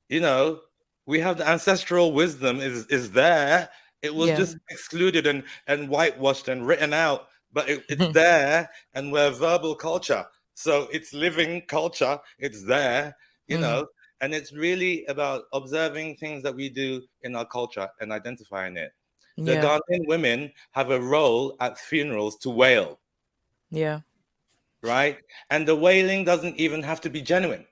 you know, we have the ancestral wisdom is there. It was just excluded and whitewashed and written out, but it's there, and we're verbal culture. So it's living culture. It's there, you know, and it's really about observing things that we do in our culture and identifying it. The Ghanaian women have a role at funerals to wail. Yeah. Right? And the wailing doesn't even have to be genuine.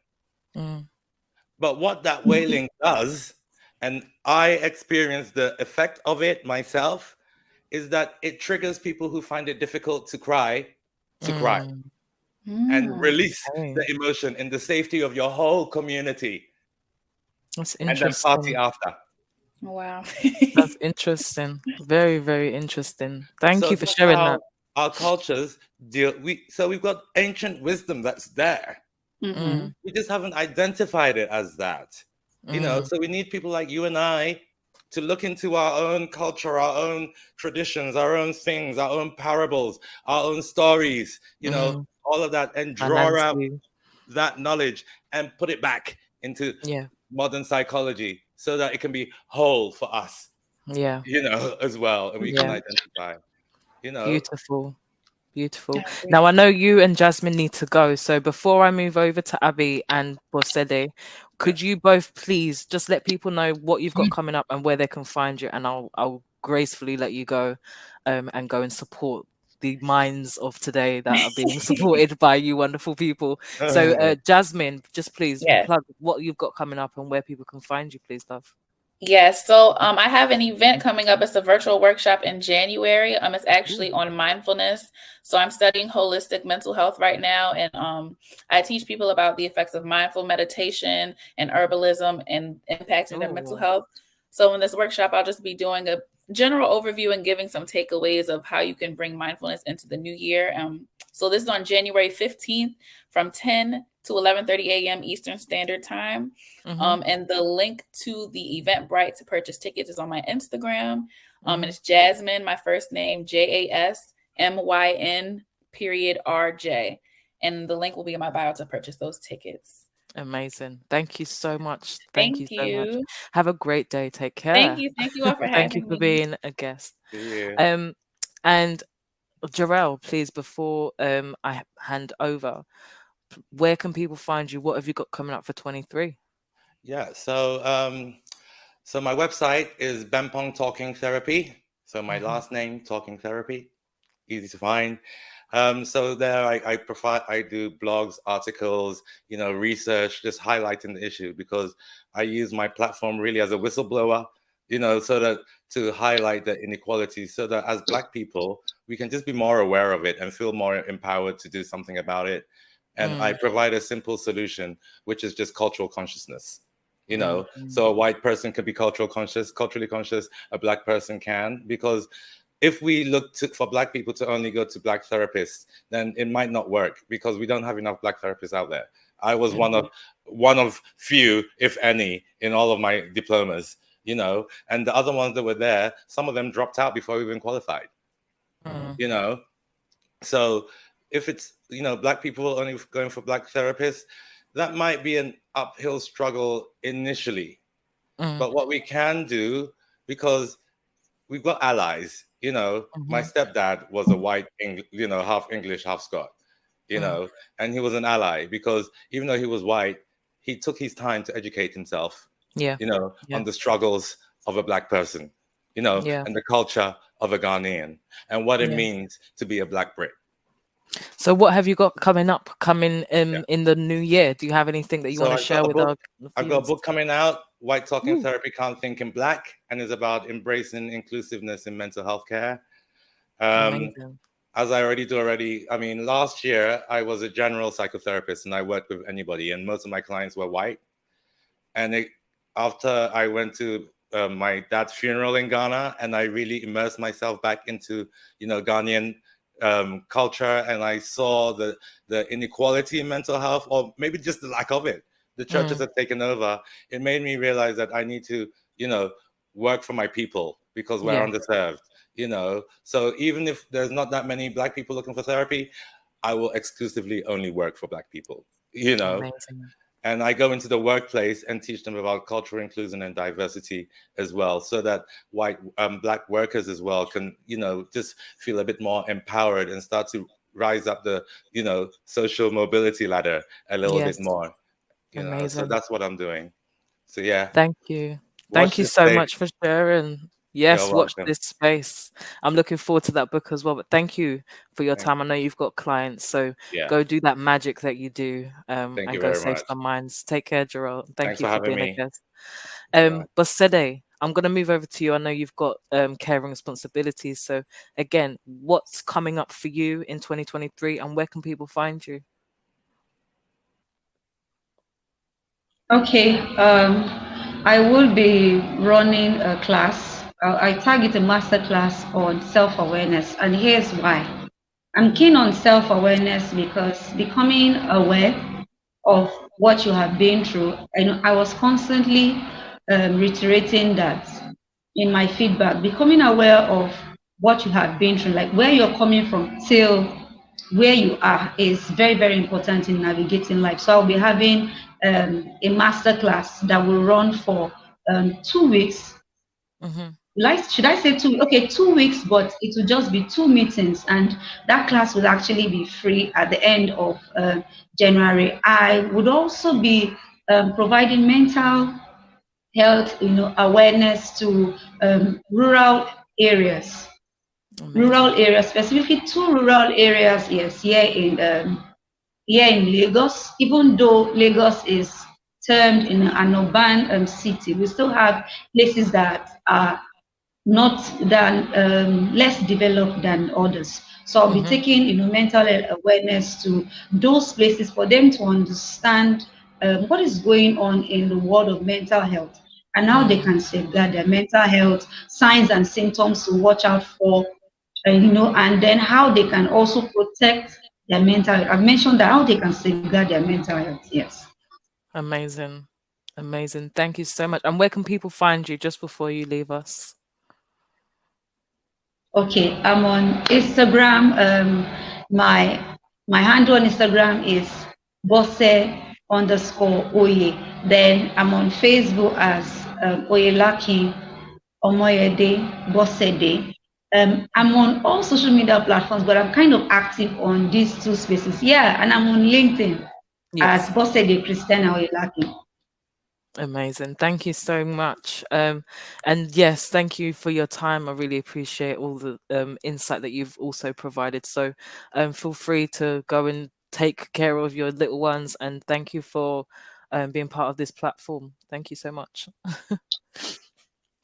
But what that wailing does, and I experienced the effect of it myself, is that it triggers people who find it difficult to cry and release the emotion in the safety of your whole community. That's interesting. And then party after. Wow. That's interesting. Very, very interesting. Thank you for sharing that. Our cultures we've got ancient wisdom that's there. We just haven't identified it as that. You know, so we need people like you and I to look into our own culture, our own traditions, our own things, our own parables, our own stories, you know, all of that, and draw out that knowledge and put it back into modern psychology so that it can be whole for us. Yeah. You know, as well. And we can identify, you know. Beautiful. Now, I know you and Jasmine need to go. So before I move over to Abby and Bosede, could you both please just let people know what you've got coming up and where they can find you? And I'll gracefully let you go and go and support the minds of today that are being supported by you wonderful people. So Jasmine, just please plug what you've got coming up and where people can find you, please, love. Yes. So I have an event coming up. It's a virtual workshop in January. It's actually on mindfulness. So I'm studying holistic mental health right now. And I teach people about the effects of mindful meditation and herbalism and impacting their mental health. So in this workshop, I'll just be doing a general overview and giving some takeaways of how you can bring mindfulness into the new year. So this is on January 15th from 10 to 11:30 a.m. Eastern Standard Time. And the link to the Eventbrite to purchase tickets is on my Instagram. And it's Jasmine, my first name, JASMYN.RJ. And the link will be in my bio to purchase those tickets. Amazing. Thank you so much. Thank you so much. Have a great day. Take care. Thank you. Thank you all for having me. Thank you for being a guest. And Jarrell, please, before I hand over, where can people find you? What have you got coming up for 23? Yeah, so my website is Bempong Talking Therapy. So my last name, Talking Therapy, easy to find. So there I do blogs, articles, you know, research, just highlighting the issue, because I use my platform really as a whistleblower, you know, so that to highlight the inequality, so that as Black people, we can just be more aware of it and feel more empowered to do something about it. And I provide a simple solution, which is just cultural consciousness. You know, so a white person can be culturally conscious, a Black person can, because if we look for Black people to only go to Black therapists, then it might not work, because we don't have enough Black therapists out there. I was one of few, if any, in all of my diplomas, you know, and the other ones that were there, some of them dropped out before we even qualified, you know. So if it's, you know, Black people only going for Black therapists, that might be an uphill struggle initially. But what we can do, because we've got allies, you know, my stepdad was a white, you know, half English, half Scot, you know, and he was an ally because even though he was white, he took his time to educate himself, you know, on the struggles of a Black person, you know, and the culture of a Ghanaian and what it means to be a Black Brit. So what have you got coming in the new year? Do you have anything that you want to share with our I've got a book coming out, White Talking Therapy Can't Think in Black, and is about embracing inclusiveness in mental health care. As I I mean, last year I was a general psychotherapist and I worked with anybody, and most of my clients were white. And after I went to my dad's funeral in Ghana, and I really immersed myself back into, you know, Ghanaian culture, and I saw the inequality in mental health, or maybe just the lack of it. The churches have taken over. It made me realize that I need to, you know, work for my people because we're underserved, you know. So even if there's not that many Black people looking for therapy, I will exclusively only work for Black people, you know. Amazing. And I go into the workplace and teach them about cultural inclusion and diversity as well, so that white Black workers as well can, you know, just feel a bit more empowered and start to rise up the, you know, social mobility ladder a little bit more. You know, so that's what I'm doing. So yeah. Thank you. Thank you so much for sharing. Yes, watch this space. I'm looking forward to that book as well. But thank you for your time. I know you've got clients, so go do that magic that you do, and go save some minds. Take care, Jarrell. Thank you for being a guest. Bosede, I'm going to move over to you. I know you've got caring responsibilities. So again, what's coming up for you in 2023, and where can people find you? Okay, I will be running a class. I target a master class on self-awareness, and here's why. I'm keen on self-awareness because becoming aware of what you have been through, and I was constantly reiterating that in my feedback, becoming aware of what you have been through, like where you're coming from till where you are, is very, very important in navigating life. So I'll be having a master class that will run for 2 weeks. Should I say 2? Okay, 2 weeks, but it will just be 2 meetings, and that class will actually be free at the end of January. I would also be providing mental health, you know, awareness to rural areas. Rural areas, specifically 2 rural areas, yes, here in Lagos. Even though Lagos is termed in an urban city, we still have places that are not than less developed than others. So I'll be taking, you know, mental health awareness to those places for them to understand what is going on in the world of mental health and how they can safeguard their mental health, signs and symptoms to watch out for, you know, and then how they can also protect their mental health. I've mentioned that how they can safeguard their mental health. Yes. Amazing. Amazing. Thank you so much. And where can people find you just before you leave us? Okay, I'm on Instagram. My handle on Instagram is Bose_Oye. Then I'm on Facebook as Oyelakin Omoyede Bosede. I'm on all social media platforms, but I'm kind of active on these 2 spaces. Yeah, and I'm on LinkedIn as Bosede Christiana Oyelakin. Amazing. Thank you so much. And yes, thank you for your time. I really appreciate all the insight that you've also provided. So feel free to go and take care of your little ones. And thank you for being part of this platform. Thank you so much.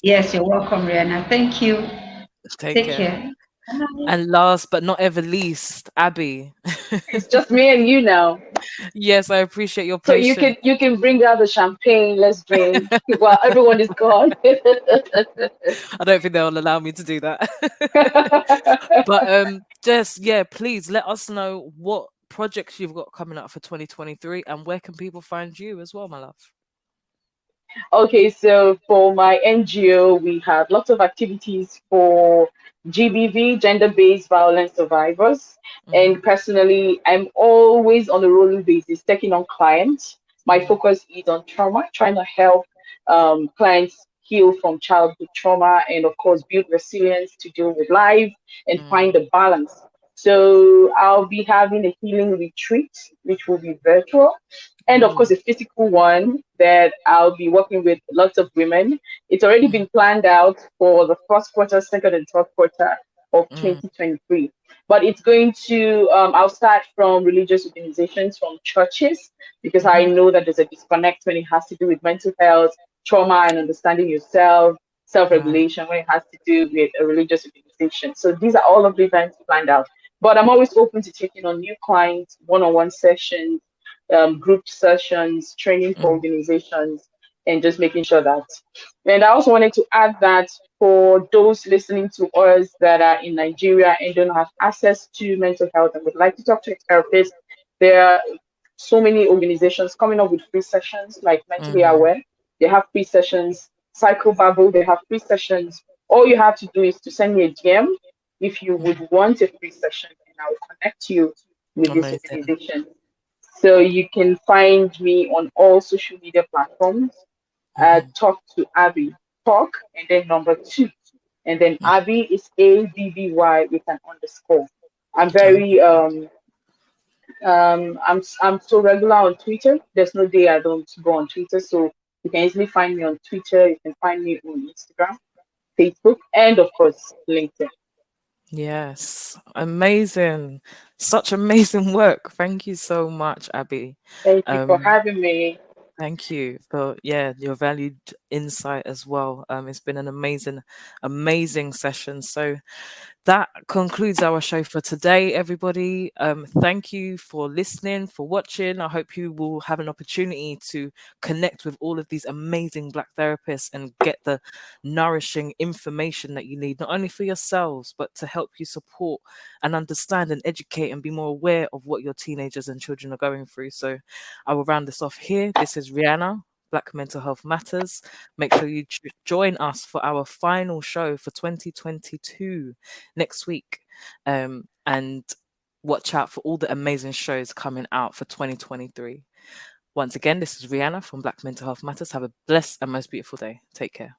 Yes, you're welcome, Rihanna. Thank you. Take care. And last but not ever least, Abby. It's just me and you now. Yes, I appreciate your so patience. you can bring out the champagne. Let's drink while everyone is gone. I don't think they'll allow me to do that. But just please let us know what projects you've got coming up for 2023 and where can people find you as well, my love. Okay, so for my NGO, we have lots of activities for GBV, gender-based violence survivors. And personally, I'm always on a rolling basis, taking on clients. My focus is on trauma, trying to help clients heal from childhood trauma and, of course, build resilience to deal with life and find a balance. So I'll be having a healing retreat, which will be virtual, and of course a physical one that I'll be working with lots of women. It's already been planned out for the first quarter, second and third quarter of 2023. But it's going to, I'll start from religious organizations, from churches, because I know that there's a disconnect when it has to do with mental health, trauma, and understanding yourself, self-regulation when it has to do with a religious organization. So these are all of the events planned out. But I'm always open to taking on new clients, one-on-one sessions, group sessions, training for organizations, and just making sure that. And I also wanted to add that for those listening to us that are in Nigeria and don't have access to mental health and would like to talk to a therapist, there are so many organizations coming up with free sessions like Mentally Aware. They have free sessions. Psychobabble, they have free sessions. All you have to do is to send me a DM if you would want a free session, and I will connect you with this organization. So you can find me on all social media platforms. Talk to Abby, talk, and then number 2. And then Abby is ABBY with an underscore. I'm very I'm so regular on Twitter. There's no day I don't go on Twitter. So you can easily find me on Twitter. You can find me on Instagram, Facebook, and of course LinkedIn. Yes, amazing. Such amazing work. Thank you so much, Abby. Thank you for having me. Thank you for your valued insight as well. It's been an amazing session. So that concludes our show for today, everybody. Thank you for listening, for watching. I hope you will have an opportunity to connect with all of these amazing Black therapists and get the nourishing information that you need, not only for yourselves, but to help you support and understand and educate and be more aware of what your teenagers and children are going through. So I will round this off here. This is Rihanna, Black Mental Health Matters. Make sure you join us for our final show for 2022 next week, and watch out for all the amazing shows coming out for 2023. Once again, this is Rihanna from Black Mental Health Matters. Have a blessed and most beautiful day. Take care.